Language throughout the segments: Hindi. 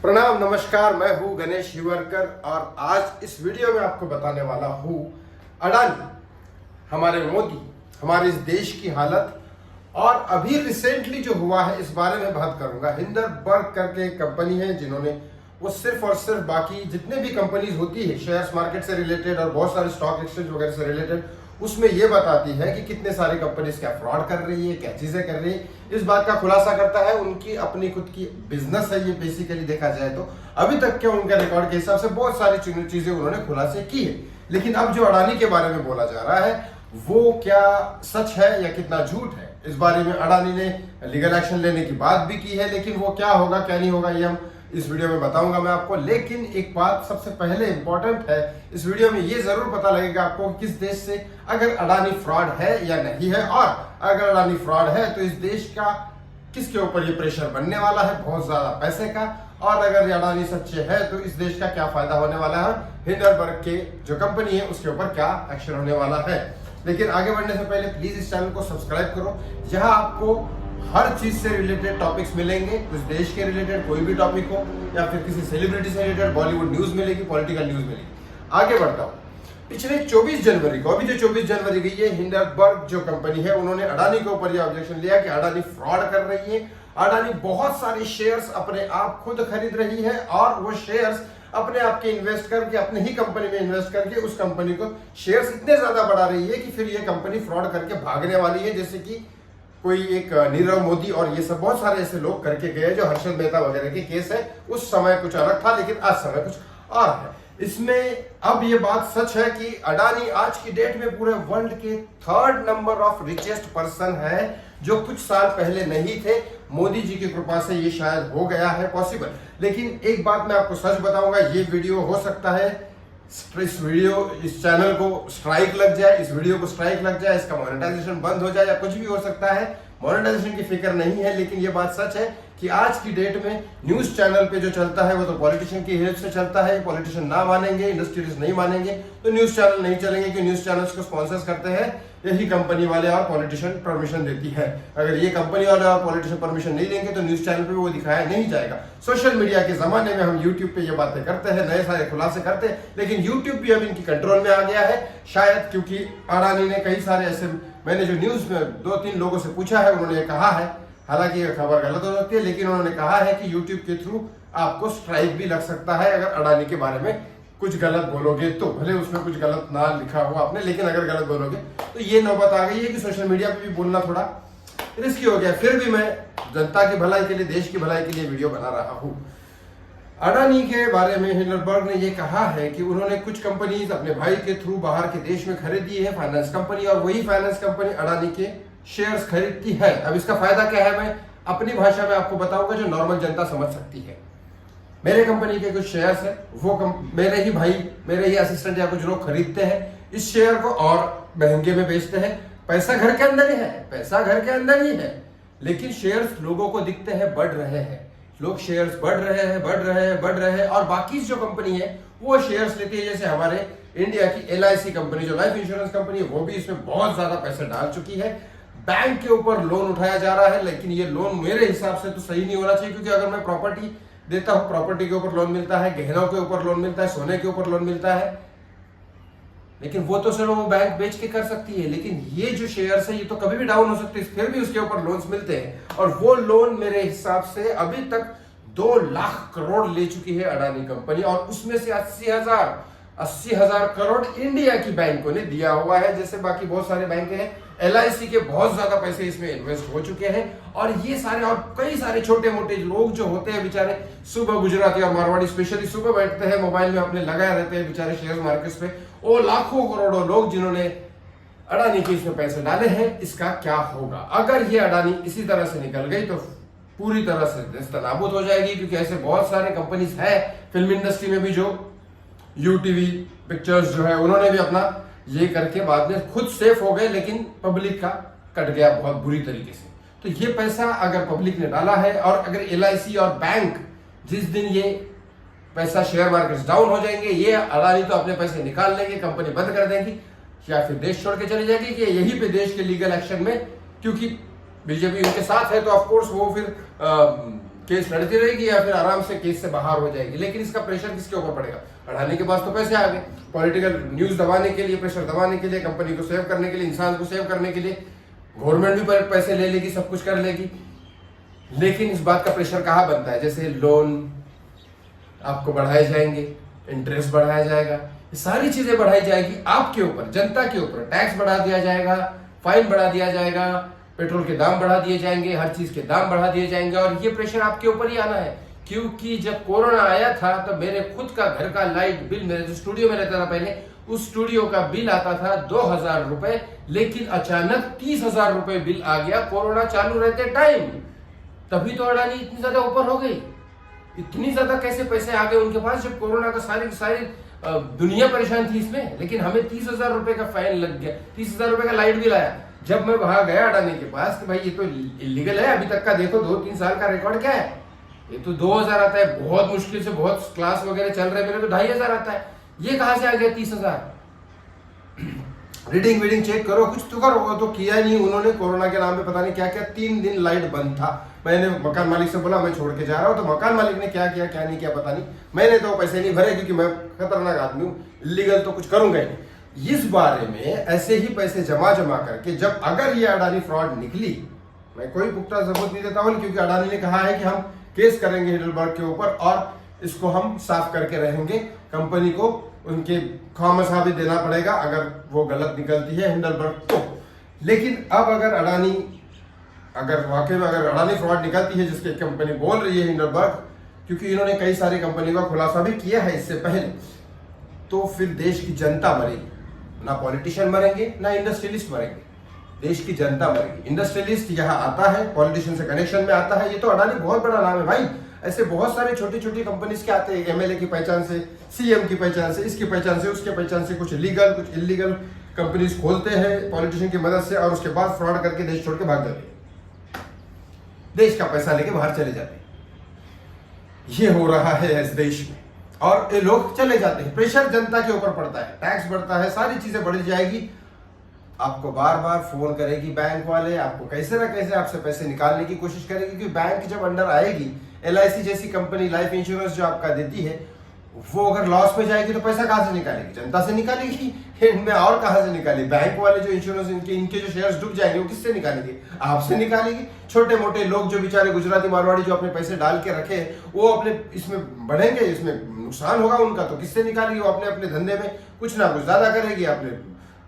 प्रणाम, नमस्कार। मैं हूं गणेश हिवरकर और आज इस वीडियो में आपको बताने वाला हूं अडानी, हमारे मोदी, हमारे इस देश की हालत और अभी रिसेंटली जो हुआ है इस बारे में बात करूंगा। हिंडनबर्ग करके एक कंपनी है जिन्होंने वो सिर्फ और सिर्फ बाकी जितने भी कंपनीज होती है शेयर्स मार्केट से रिलेटेड और बहुत सारे स्टॉक एक्सचेंज वगैरह से रिलेटेड, उसमें ये बताती है कि कितने सारी कंपनीज क्या फ्रॉड कर रही है, क्या चीजें कर रही है, इस बात का खुलासा करता है। उनकी अपनी खुद की बिजनेस है ये, बेसिकली देखा जाए तो अभी तक के उनके रिकॉर्ड के हिसाब से बहुत सारी चीजें उन्होंने खुलासे की है। लेकिन अब जो अडानी के बारे में बोला जा रहा है वो क्या सच है या कितना झूठ है, इस बारे में अडानी ने लीगल एक्शन लेने की बात भी की है। लेकिन वो क्या होगा क्या नहीं होगा ये हम इस वीडियो में बताऊंगा मैं आपको। लेकिन एक बात सबसे पहले इंपॉर्टेंट है, इस वीडियो में ये जरूर पता लगेगा आपको किस देश से अगर अडानी फ्रॉड है या नहीं है, और अगर अडानी फ्रॉड है तो इस देश का किसके ऊपर ये प्रेशर बनने वाला है, बहुत ज्यादा पैसे का, और अगर अडानी सच्चे है तो इस देश का क्या फायदा होने वाला है, हिंडनबर्ग के जो कंपनी है उसके ऊपर क्या एक्शन होने वाला है। लेकिन आगे बढ़ने से पहले प्लीज इस चैनल को सब्सक्राइब करो, जहां आपको हर चीज से रिलेटेड टॉपिक्स मिलेंगे। उस देश के रिलेटेड कोई भी टॉपिक हो या फिर किसी सेलिब्रिटी से रिलेटेड बॉलीवुड न्यूज मिलेगी, पॉलिटिकल न्यूज मिलेगी। आगे बढ़ता हूं। पिछले 24 जनवरी को, अभी जो 24 जनवरी गई है, हिंडनबर्ग जो कंपनी है उन्होंने अडानी के ऊपर यह ऑब्जेक्शन लिया कि अडानी फ्रॉड कर रही है। अडानी बहुत सारे शेयर्स अपने आप खुद खरीद रही है और वो शेयर्स अपने आप के इन्वेस्ट करके, अपने ही कंपनी में इन्वेस्ट करके उस कंपनी को शेयर्स इतने ज्यादा बढ़ा रही है कि फिर ये कंपनी फ्रॉड करके भागने वाली है। जैसे कि कोई एक नीरव मोदी और ये सब बहुत सारे ऐसे लोग करके गए जो हर्षद मेहता वगैरह के केस है। उस समय कुछ अलग था लेकिन आज समय कुछ और है। इसमें अब ये बात सच है कि अडानी आज की डेट में पूरे वर्ल्ड के 3rd number of richest person है, जो कुछ साल पहले नहीं थे। मोदी जी की कृपा से ये शायद हो गया है पॉसिबल। लेकिन एक बात मैं आपको सच बताऊंगा, ये वीडियो हो सकता है इस चैनल को स्ट्राइक लग जाए, इस वीडियो को स्ट्राइक लग जाए, इसका मोनेटाइजेशन बंद हो जाए या कुछ भी हो सकता है। मोनेटाइजेशन की फिक्र नहीं है, लेकिन ये बात सच है कि आज की डेट में न्यूज चैनल पे जो चलता है वो तो पॉलिटिशियन की हेल्प से चलता है। पॉलिटिशियन ना मानेंगे, इंडस्ट्रियलिस्ट नहीं मानेंगे तो न्यूज चैनल नहीं चलेंगे, क्योंकि न्यूज चैनल्स को स्पॉन्सर्स करते हैं यही कंपनी वाले और पॉलिटिशियन परमिशन देती है। अगर ये कंपनी वाले और पॉलिटिशियन परमिशन नहीं देंगे तो न्यूज चैनल पे वो दिखाया नहीं जाएगा। सोशल मीडिया के जमाने में हम यूट्यूब पे ये बातें करते हैं, नए सारे खुलासे करते हैं, लेकिन यूट्यूब भी अब इनकी कंट्रोल में आ गया है। शायद क्योंकि अडानी ने कई सारे ऐसे, मैंने जो न्यूज में 2-3 लोगों से पूछा है उन्होंने ये कहा है, हालांकि ये खबर गलत हो सकती है, लेकिन उन्होंने कहा है कि यूट्यूब के थ्रू आपको स्ट्राइक भी लग सकता है अगर अडानी के बारे में कुछ गलत बोलोगे तो। भले उसमें कुछ गलत ना लिखा हो आपने, लेकिन अगर गलत बोलोगे तो ये नौबत आ गई है कि सोशल मीडिया पे भी बोलना थोड़ा रिस्की हो गया। फिर भी मैं जनता की भलाई के लिए, देश की भलाई के लिए वीडियो बना रहा हूं। अडानी के बारे में हिंडनबर्ग ने ये कहा है कि उन्होंने कुछ कंपनीज अपने भाई के थ्रू बाहर के देश में खरीदी है, फाइनेंस कंपनी, और वही फाइनेंस कंपनी अडानी के शेयर्स खरीदती है। अब इसका फायदा क्या है मैं अपनी भाषा में आपको बताऊंगा जो नॉर्मल जनता समझ सकती है। मेरे कंपनी के कुछ शेयर्स है, वो मेरे ही भाई, मेरे ही असिस्टेंट या कुछ लोग खरीदते हैं इस शेयर को और महंगे में बेचते हैं। पैसा घर के अंदर ही है, पैसा घर के अंदर ही है, लेकिन शेयर्स लोगों को दिखते हैं बढ़ रहे हैं। लोग शेयर्स बढ़ रहे हैं, बढ़ रहे हैं, बढ़ रहे हैं, और बाकी जो कंपनी है वो शेयर्स लेती है। जैसे हमारे इंडिया की LIC कंपनी जो लाइफ इंश्योरेंस कंपनी है, वो भी इसमें बहुत ज्यादा पैसे डाल चुकी है। बैंक के ऊपर लोन उठाया जा रहा है, लेकिन ये लोन मेरे हिसाब से तो सही नहीं होना चाहिए, क्योंकि अगर मैं प्रॉपर्टी देता हूं, प्रॉपर्टी के ऊपर लोन मिलता है, गहनों के ऊपर लोन मिलता है, सोने के ऊपर लोन मिलता है, लेकिन वो तो सिर्फ वो बैंक बेच के कर सकती है। लेकिन ये जो शेयर्स है ये तो कभी भी डाउन हो सकते हैं, फिर भी उसके ऊपर लोन्स मिलते हैं, और वो लोन मेरे हिसाब से अभी तक 2 लाख करोड़ ले चुकी है अडानी कंपनी, और उसमें से 80,000 करोड़ इंडिया की बैंकों ने दिया हुआ है। जैसे बाकी बहुत सारे बैंक हैं, LIC के बहुत ज्यादा पैसे इसमें इन्वेस्ट हो चुके हैं, और ये सारे और कई सारे छोटे मोटे लोग जो होते हैं बेचारे, सुबह गुजराती और मारवाड़ी स्पेशली सुबह बैठते हैं मोबाइल में अपने लगाए रहते हैं बेचारे शेयर मार्केट पे, वो लाखों करोड़ों लोग जिन्होंने अडानी के इसमें पैसे डाले हैं, इसका क्या होगा अगर ये अडानी इसी तरह से निकल गई तो पूरी तरह से नेस्तनाबूद हो जाएगी। क्योंकि ऐसे बहुत सारे कंपनीज है फिल्म इंडस्ट्री में भी, जो UTV पिक्चर्स जो है उन्होंने भी अपना ये करके बाद में खुद सेफ हो गए, लेकिन पब्लिक का कट गया बहुत बुरी तरीके से। तो ये पैसा अगर पब्लिक ने डाला है, और अगर LIC और बैंक जिस दिन ये पैसा शेयर मार्केट डाउन हो जाएंगे, ये अडानी तो अपने पैसे निकाल लेंगे, कंपनी बंद कर देंगी या फिर देश छोड़ के चली जाएगी, कि यहीं पे देश के लीगल एक्शन में, क्योंकि बीजेपी उनके साथ है तो ऑफकोर्स वो फिर केस लड़ती रहेगी या फिर आराम से केस से बाहर हो जाएगी। लेकिन इसका प्रेशर किसके ऊपर पड़ेगा? अडानी के पास तो पैसे आ गए, पॉलिटिकल न्यूज दबाने के लिए, प्रेशर दबाने के लिए, कंपनी को सेव करने के लिए, इंसान को सेव करने के लिए। गवर्नमेंट भी पैसे ले लेगी, सब कुछ कर लेगी। लेकिन इस बात का प्रेशर कहाँ बनता है? जैसे लोन आपको बढ़ाए जाएंगे, इंटरेस्ट बढ़ाया जाएगा, ये सारी चीजें बढ़ाई जाएगी आपके ऊपर, जनता के ऊपर। टैक्स बढ़ा दिया जाएगा, फाइन बढ़ा दिया जाएगा, पेट्रोल के दाम बढ़ा दिए जाएंगे, हर चीज के दाम बढ़ा दिए जाएंगे। और ये प्रेशर आपके ऊपर ही आना है, क्योंकि जब कोरोना आया था तो मेरे खुद का घर का लाइट बिल, मेरे जो स्टूडियो में रहता था पहले, उस स्टूडियो का बिल आता था 2000 रुपए, लेकिन अचानक 30,000 रुपए बिल आ गया कोरोना चालू रहते टाइम। तभी तो अडानी इतनी ज्यादा ऊपर हो गई। इतनी ज्यादा कैसे पैसे आ गए उनके पास जब कोरोना का सारी दुनिया परेशान थी इसमें। लेकिन हमें 30,000 रुपए का फाइन लग गया, 30,000 रुपए का लाइट बिल आया। जब मैं वहां गया अडानी के पास कि भाई ये तो इलीगल है, अभी तक का देखो 2-3 साल का रिकॉर्ड क्या है, ये तो 2000 आता है, बहुत मुश्किल से, बहुत क्लास वगैरह चल रहे मेरे तो 2500 आता है, ये कहां से आ गया 30,000? रीडिंग वीडिंग चेक करो, कुछ तो करो। वो तो किया नहीं उन्होंने, कोरोना के नाम पे पता नहीं क्या क्या, 3 दिन लाइट बंद था। मैंने मकान मालिक से बोला मैं छोड़ के जा रहा हूँ, तो मकान मालिक ने क्या किया क्या नहीं किया पता नहीं, मैंने तो पैसे नहीं भरे क्योंकि मैं खतरनाक आदमी हूँ, इलीगल तो कुछ करूंगा ही। इस बारे में ऐसे ही पैसे जमा करके जब अगर ये अडानी फ्रॉड निकली, मैं कोई पुख्ता सबूत नहीं देता हूँ, क्योंकि अडानी ने कहा है कि हम केस करेंगे हिंडलबर्ग के ऊपर और इसको हम साफ करके रहेंगे, कंपनी को उनके खामखा भी देना पड़ेगा अगर वो गलत निकलती है हिंडलबर्ग तो। लेकिन अब अगर वाकई में अगर अडानी फ्रॉड निकलती है, जिसकी कंपनी बोल रही है हिंडलबर्ग, क्योंकि इन्होंने कई सारी कंपनी का खुलासा भी किया है इससे पहले, तो फिर देश की जनता मरेगी। ना पॉलिटिशियन मरेंगे, ना इंडस्ट्रियलिस्ट मरेंगे, देश की जनता मरेगी। इंडस्ट्रियलिस्ट यहाँ आता है, पॉलिटिशियन से कनेक्शन में आता है, ये तो अडानी बहुत बड़ा नाम है भाई। ऐसे बहुत सारे छोटी छोटी कंपनीज के आते हैं, एमएलए की पहचान से, सीएम की पहचान से, इसकी पहचान से, उसके पहचान से, कुछ लीगल कुछ इलीगल कंपनीज खोलते हैं पॉलिटिशियन की मदद से, और उसके बाद फ्रॉड करके देश छोड़ के भाग जाते हैं, देश का पैसा लेके बाहर चले जाते हैं। ये हो रहा है इस देश में, और ये लोग चले जाते हैं। प्रेशर जनता के ऊपर पड़ता है, टैक्स बढ़ता है, सारी चीजें बढ़ जाएगी। आपको बार बार फोन करेगी बैंक वाले, आपको कैसे ना कैसे आपसे पैसे निकालने की कोशिश करेगी, क्योंकि बैंक जब अंडर आएगी, LIC जैसी कंपनी लाइफ इंश्योरेंस जो आपका देती है, वो अगर लॉस में जाएगी तो पैसा कहां से निकालेगी? जनता से निकालेगी, इनमें और कहां से निकालेगी? बैंक वाले जो इंश्योरेंस इनके जो शेयर्स डूब जाएंगे वो किससे निकालेंगे? आपसे निकालेगी। छोटे मोटे लोग जो बेचारे गुजराती मारवाड़ी जो अपने पैसे डाल के रखे, वो अपने इसमें बढ़ेंगे, इसमें नुकसान होगा उनका, तो किससे निकालेगी? वो अपने अपने धंधे में कुछ ना कुछ ज्यादा करेगी, अपने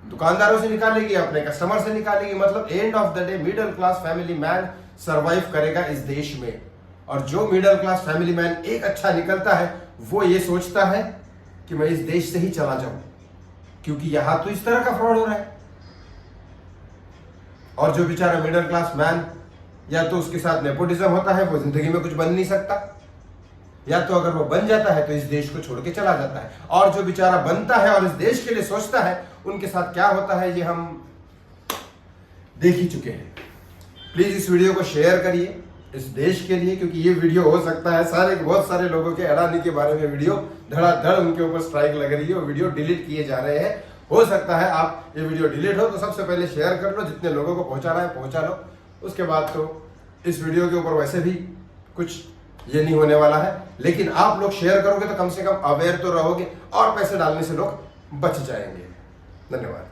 दुकानदारों से निकालेगी, अपने कस्टमर से निकालेगी। मतलब end of the day middle class family man survive करेगा इस देश में। और जो मिडिल क्लास फैमिली मैन एक अच्छा निकलता है, वो ये सोचता है कि मैं इस देश से ही चला जाऊं, क्योंकि यहां तो इस तरह का फ्रॉड हो रहा है। और जो बेचारा मिडिल क्लास मैन, या तो उसके साथ नेपोटिज्म होता है, वो जिंदगी में कुछ बन नहीं सकता, या तो अगर वो बन जाता है तो इस देश को छोड़ के चला जाता है। और जो बेचारा बनता है और इस देश के लिए सोचता है, उनके साथ क्या होता है ये हम देख ही चुके हैं। प्लीज इस वीडियो को शेयर करिए इस देश के लिए, क्योंकि ये वीडियो हो सकता है बहुत सारे लोगों के अडानी के बारे में वीडियो धड़ाधड़ उनके ऊपर स्ट्राइक लग रही है, वो वीडियो डिलीट किए जा रहे हैं। हो सकता है आप ये वीडियो डिलीट हो तो सबसे पहले शेयर कर लो, जितने लोगों को पहुंचाना है पहुंचा लो। उसके बाद तो इस वीडियो के ऊपर वैसे भी कुछ ये नहीं होने वाला है, लेकिन आप लोग शेयर करोगे तो कम से कम अवेयर तो रहोगे और पैसे डालने से लोग बच जाएंगे। धन्यवाद।